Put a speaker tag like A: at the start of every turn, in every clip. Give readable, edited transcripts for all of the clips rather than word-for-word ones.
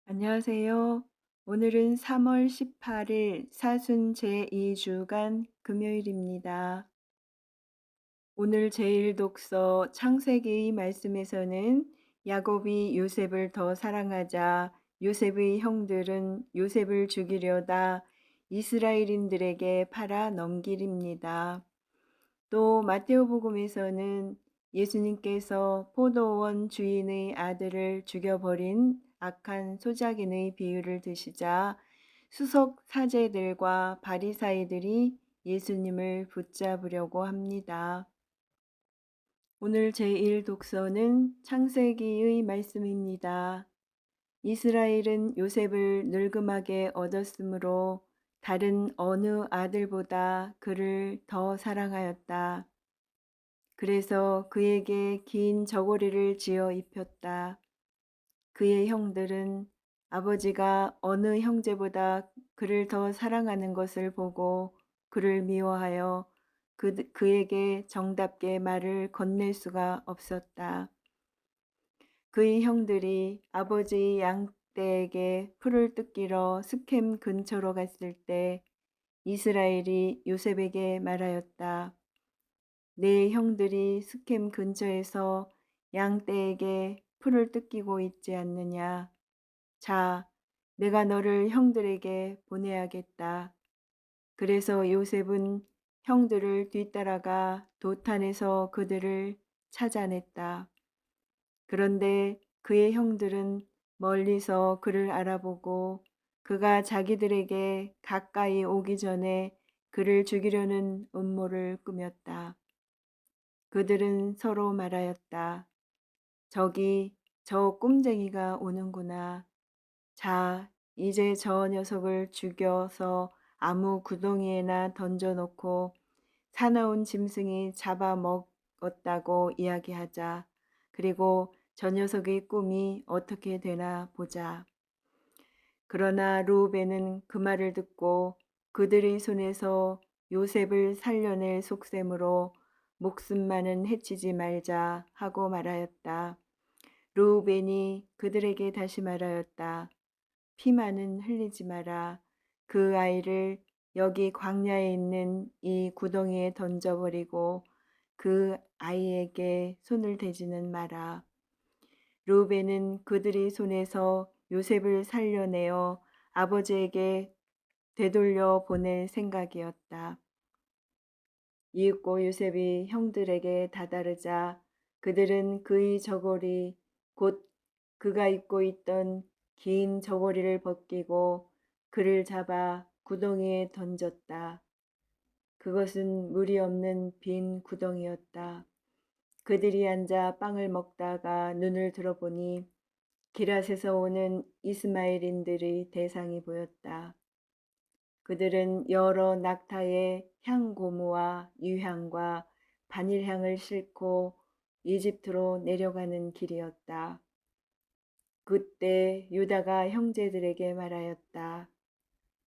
A: 안녕하세요. 오늘은 3월 18일 사순 제2주간 금요일입니다. 오늘 제일 독서 창세기 말씀에서는 야곱이 요셉을 더 사랑하자 요셉의 형들은 요셉을 죽이려다 이스라엘인들에게 팔아 넘기립니다. 또 마테오복음에서는 예수님께서 포도원 주인의 아들을 죽여버린 악한 소작인의 비유를 드시자 수석 사제들과 바리사이들이 예수님을 붙잡으려고 합니다. 오늘 제1 독서는 창세기의 말씀입니다. 이스라엘은 요셉을 늙음하게 얻었으므로 다른 어느 아들보다 그를 더 사랑하였다. 그래서 그에게 긴 저고리를 지어 입혔다. 그의 형들은 아버지가 어느 형제보다 그를 더 사랑하는 것을 보고 그를 미워하여 그에게 정답게 말을 건넬 수가 없었다. 그의 형들이 아버지의 양떼에게 풀을 뜯기러 스켐 근처로 갔을 때 이스라엘이 요셉에게 말하였다. 내 형들이 스켐 근처에서 양떼에게 풀을 뜯기고 있지 않느냐. 자, 내가 너를 형들에게 보내야겠다. 그래서 요셉은 형들을 뒤따라가 도탄에서 그들을 찾아냈다. 그런데 그의 형들은 멀리서 그를 알아보고 그가 자기들에게 가까이 오기 전에 그를 죽이려는 음모를 꾸몄다. 그들은 서로 말하였다. 저기 저 꼼쟁이가 오는구나. 자, 이제 저 녀석을 죽여서 아무 구덩이에나 던져놓고 사나운 짐승이 잡아먹었다고 이야기하자. 그리고 저 녀석의 꿈이 어떻게 되나 보자. 그러나 루벤은 그 말을 듣고 그들의 손에서 요셉을 살려낼 속셈으로 목숨만은 해치지 말자 하고 말하였다. 루벤이 그들에게 다시 말하였다. 피만은 흘리지 마라. 그 아이를 여기 광야에 있는 이 구덩이에 던져버리고 그 아이에게 손을 대지는 마라. 루벤은 그들의 손에서 요셉을 살려내어 아버지에게 되돌려 보낼 생각이었다. 이윽고 요셉이 형들에게 다다르자 그들은 그의 저고리 곧 그가 입고 있던 긴 저고리를 벗기고 그를 잡아 구덩이에 던졌다. 그것은 물이 없는 빈 구덩이였다. 그들이 앉아 빵을 먹다가 눈을 들어보니 기랏에서 오는 이스마엘인들의 대상이 보였다. 그들은 여러 낙타의 향고무와 유향과 바닐향을 싣고 이집트로 내려가는 길이었다. 그때 유다가 형제들에게 말하였다.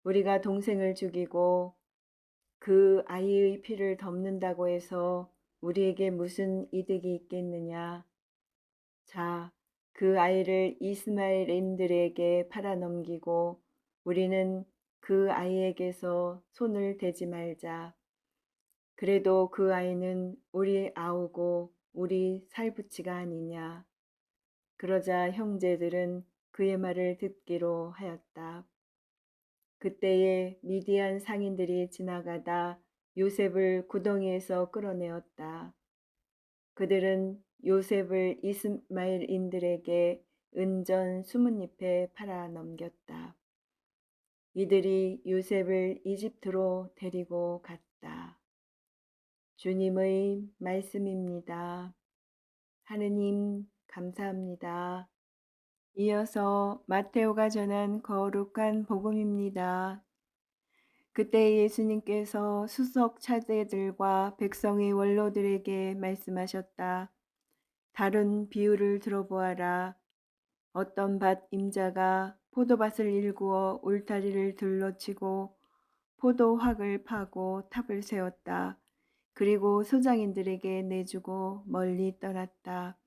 A: 우리가 동생을 죽이고 그 아이의 피를 덮는다고 해서 우리에게 무슨 이득이 있겠느냐. 자, 그 아이를 이스마엘인들에게 팔아넘기고 우리는 그 아이에게서 손을 대지 말자. 그래도 그 아이는 우리 아우고 우리 살부치가 아니냐. 그러자 형제들은 그의 말을 듣기로 하였다. 그때에 미디안 상인들이 지나가다 요셉을 구덩이에서 끌어내었다. 그들은 요셉을 이스마엘인들에게 은전 20잎에 팔아 넘겼다. 이들이 요셉을 이집트로 데리고 갔다. 주님의 말씀입니다. 하느님 감사합니다. 이어서 마테오가 전한 거룩한 복음입니다. 그때 예수님께서 수석 차제들과 백성의 원로들에게 말씀하셨다. 다른 비유를 들어보아라. 어떤 밭 임자가 포도밭을 일구어 울타리를 둘러치고 포도확을 파고 탑을 세웠다. 그리고 소장인들에게 내주고 멀리 떠났다.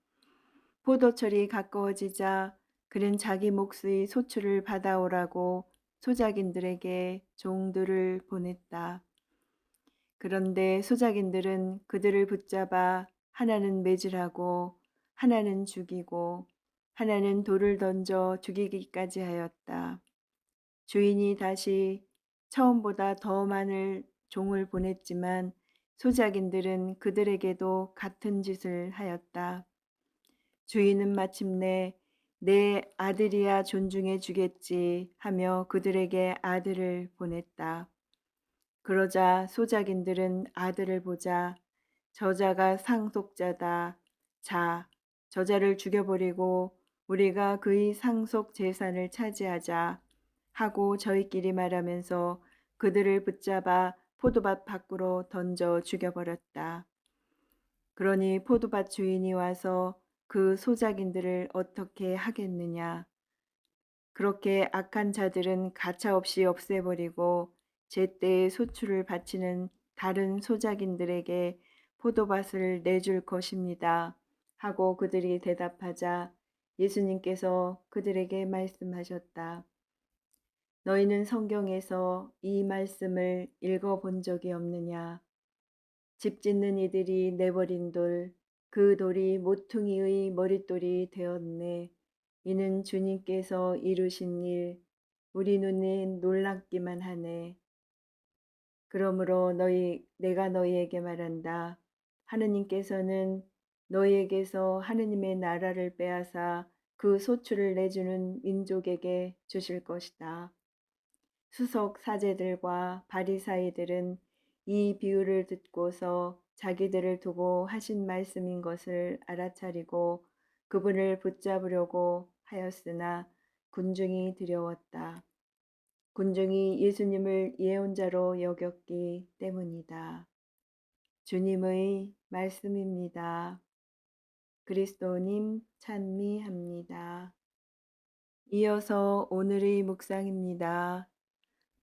A: 포도철이 가까워지자 그는 자기 몫의 소출을 받아오라고 소작인들에게 종들을 보냈다. 그런데 소작인들은 그들을 붙잡아 하나는 매질하고 하나는 죽이고 하나는 돌을 던져 죽이기까지 하였다. 주인이 다시 처음보다 더 많은 종을 보냈지만 소작인들은 그들에게도 같은 짓을 하였다. 주인은 마침내 내 아들이야 존중해 주겠지 하며 그들에게 아들을 보냈다. 그러자 소작인들은 아들을 보자 저자가 상속자다. 자, 저자를 죽여버리고 우리가 그의 상속 재산을 차지하자 하고 저희끼리 말하면서 그들을 붙잡아 포도밭 밖으로 던져 죽여버렸다. 그러니 포도밭 주인이 와서 그 소작인들을 어떻게 하겠느냐. 그렇게 악한 자들은 가차없이 없애버리고 제때의 소출을 바치는 다른 소작인들에게 포도밭을 내줄 것입니다. 하고 그들이 대답하자 예수님께서 그들에게 말씀하셨다. 너희는 성경에서 이 말씀을 읽어본 적이 없느냐? 집 짓는 이들이 내버린 돌, 그 돌이 모퉁이의 머릿돌이 되었네. 이는 주님께서 이루신 일, 우리 눈에 놀랍기만 하네. 그러므로 내가 너희에게 말한다. 하느님께서는 너희에게서 하느님의 나라를 빼앗아 그 소출을 내주는 민족에게 주실 것이다. 수석 사제들과 바리사이들은 이 비유를 듣고서 자기들을 두고 하신 말씀인 것을 알아차리고 그분을 붙잡으려고 하였으나 군중이 두려웠다. 군중이 예수님을 예언자로 여겼기 때문이다. 주님의 말씀입니다. 그리스도님 찬미합니다. 이어서 오늘의 묵상입니다.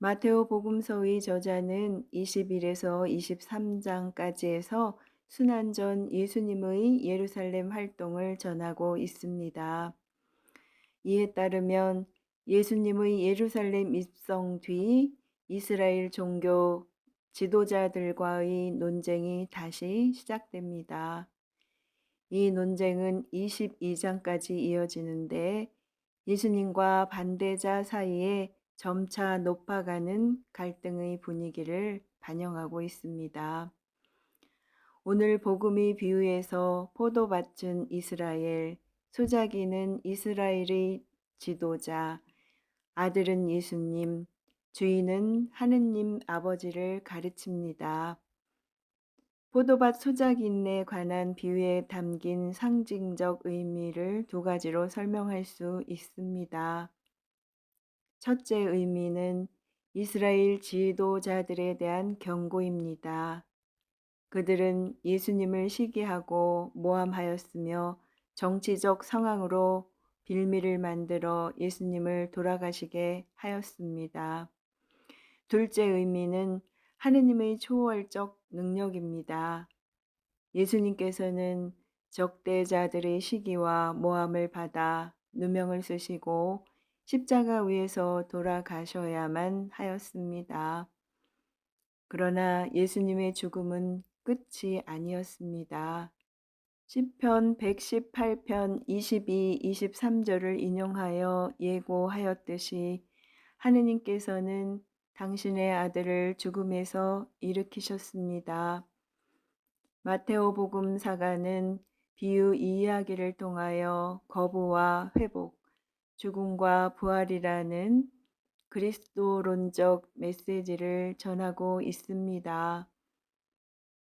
A: 마테오 복음서의 저자는 21에서 23장까지에서 순환 전 예수님의 예루살렘 활동을 전하고 있습니다. 이에 따르면 예수님의 예루살렘 입성 뒤 이스라엘 종교 지도자들과의 논쟁이 다시 시작됩니다. 이 논쟁은 22장까지 이어지는데 예수님과 반대자 사이에 점차 높아가는 갈등의 분위기를 반영하고 있습니다. 오늘 복음의 비유에서 포도밭은 이스라엘, 소작이는 이스라엘의 지도자, 아들은 예수님, 주인은 하느님 아버지를 가르칩니다. 포도밭 소작인에 관한 비유에 담긴 상징적 의미를 두 가지로 설명할 수 있습니다. 첫째 의미는 이스라엘 지도자들에 대한 경고입니다. 그들은 예수님을 시기하고 모함하였으며 정치적 상황으로 빌미를 만들어 예수님을 돌아가시게 하였습니다. 둘째 의미는 하느님의 초월적 능력입니다. 예수님께서는 적대자들의 시기와 모함을 받아 누명을 쓰시고 십자가 위에서 돌아가셔야만 하였습니다. 그러나 예수님의 죽음은 끝이 아니었습니다. 시편 118편 22, 23절을 인용하여 예고하였듯이 하느님께서는 당신의 아들을 죽음에서 일으키셨습니다. 마테오복음 사가는 비유 이야기를 통하여 거부와 회복, 죽음과 부활이라는 그리스도론적 메시지를 전하고 있습니다.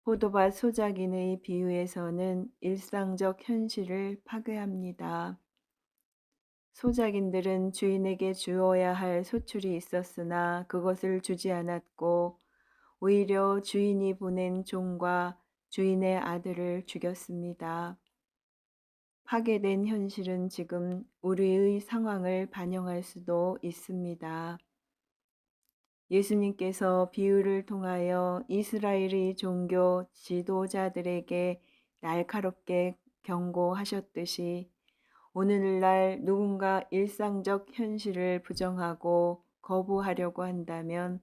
A: 포도밭 소작인의 비유에서는 일상적 현실을 파괴합니다. 소작인들은 주인에게 주어야 할 소출이 있었으나 그것을 주지 않았고 오히려 주인이 보낸 종과 주인의 아들을 죽였습니다. 파괴된 현실은 지금 우리의 상황을 반영할 수도 있습니다. 예수님께서 비유를 통하여 이스라엘의 종교 지도자들에게 날카롭게 경고하셨듯이 오늘날 누군가 일상적 현실을 부정하고 거부하려고 한다면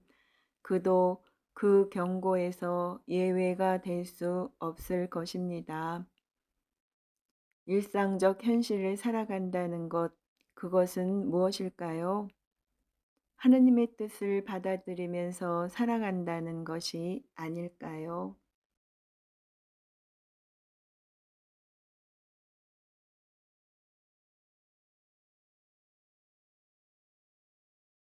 A: 그도 그 경고에서 예외가 될 수 없을 것입니다. 일상적 현실을 살아간다는 것, 그것은 무엇일까요? 하느님의 뜻을 받아들이면서 살아간다는 것이 아닐까요?